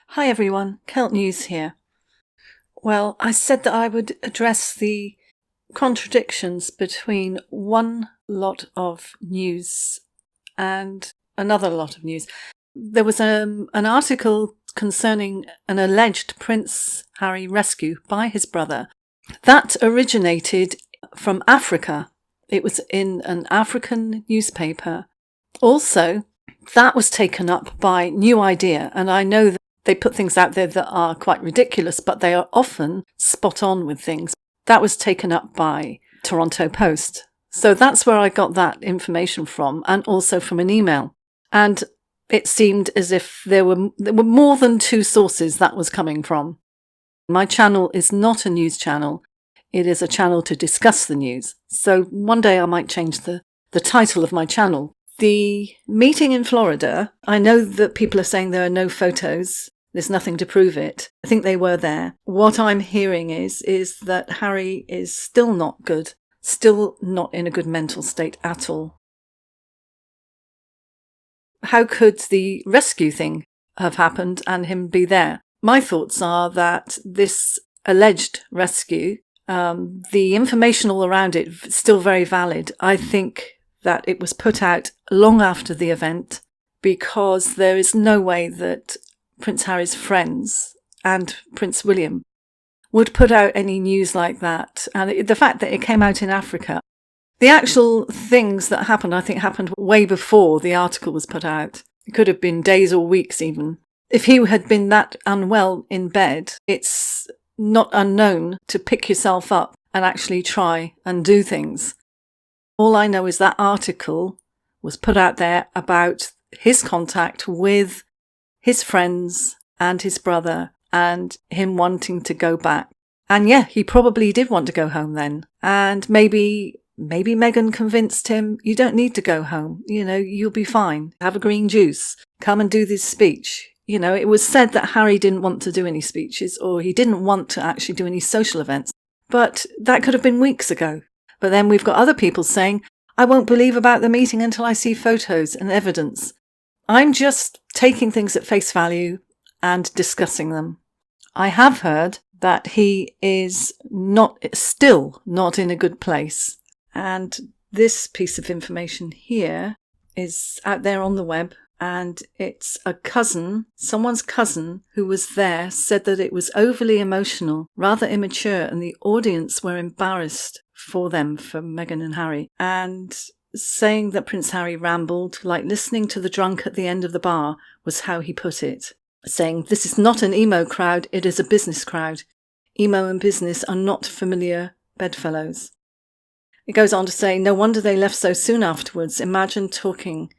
Hi everyone, CeltNews here. Well, I said that I would address the contradictions between one lot of news and another lot of news. There was an article concerning an alleged Prince Harry rescue by his brother. That originated from Africa. It was in an African newspaper. Also, that was taken up by New Idea, and I know that they put things out there that are quite ridiculous, but they are often spot on with things. That was taken up by Toronto Post. So that's where I got that information from, and also from an email. And it seemed as if there were more than two sources that was coming from. My channel is not a news channel. It is a channel to discuss the news. So one day I might change the title of my channel. The meeting in Florida, I know that people are saying there are no photos. There's nothing to prove it. I think they were there. What I'm hearing is that Harry is still not good, still not in a good mental state at all. How could the rescue thing have happened and him be there? My thoughts are that this alleged rescue, the information all around it is still very valid. I think that it was put out long after the event because there is no way that Prince Harry's friends and Prince William would put out any news like that. And the fact that it came out in Africa, the actual things that happened, I think happened way before the article was put out. It could have been days or weeks even. If he had been that unwell in bed, it's not unknown to pick yourself up and actually try and do things. All I know is that article was put out there about his contact with his friends and his brother and him wanting to go back. And yeah, he probably did want to go home then. And maybe Meghan convinced him, you don't need to go home. You'll be fine. Have a green juice. Come and do this speech. It was said that Harry didn't want to do any speeches or he didn't want to actually do any social events. But that could have been weeks ago. But then we've got other people saying, I won't believe about the meeting until I see photos and evidence. I'm just taking things at face value and discussing them. I have heard that he is still not in a good place. And this piece of information here is out there on the web. And it's someone's cousin who was there said that it was overly emotional, rather immature, and the audience were embarrassed for Meghan and Harry, and saying that Prince Harry rambled, like listening to the drunk at the end of the bar was how he put it, saying, this is not an emo crowd, it is a business crowd. Emo and business are not familiar bedfellows. It goes on to say, no wonder they left so soon afterwards. Imagine talking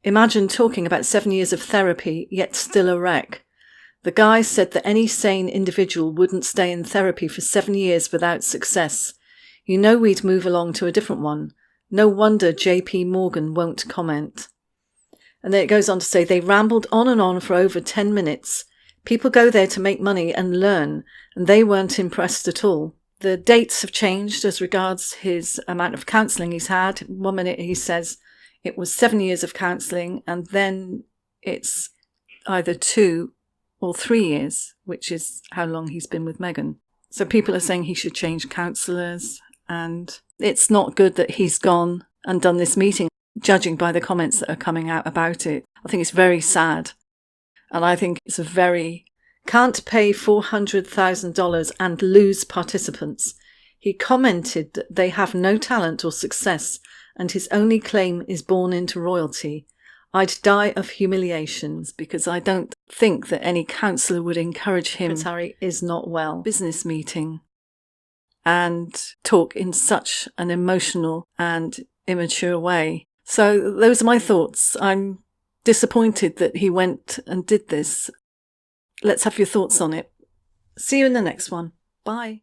about 7 years of therapy, yet still a wreck. The guy said that any sane individual wouldn't stay in therapy for 7 years without success. We'd move along to a different one. No wonder JP Morgan won't comment. And then it goes on to say they rambled on and on for over 10 minutes. People go there to make money and learn, and they weren't impressed at all. The dates have changed as regards his amount of counselling he's had. 1 minute he says it was 7 years of counselling, and then it's either 2 or 3 years, which is how long he's been with Meghan. So people are saying he should change counsellors, and it's not good that he's gone and done this meeting, judging by the comments that are coming out about it. I think it's very sad. And I think it's can't pay $400,000 and lose participants. He commented that they have no talent or success, and his only claim is born into royalty. I'd die of humiliations because I don't think that any counsellor would encourage him. Prince Harry is not well. Business meeting and talk in such an emotional and immature way. So those are my thoughts. I'm disappointed that he went and did this. Let's have your thoughts on it. See you in the next one. Bye.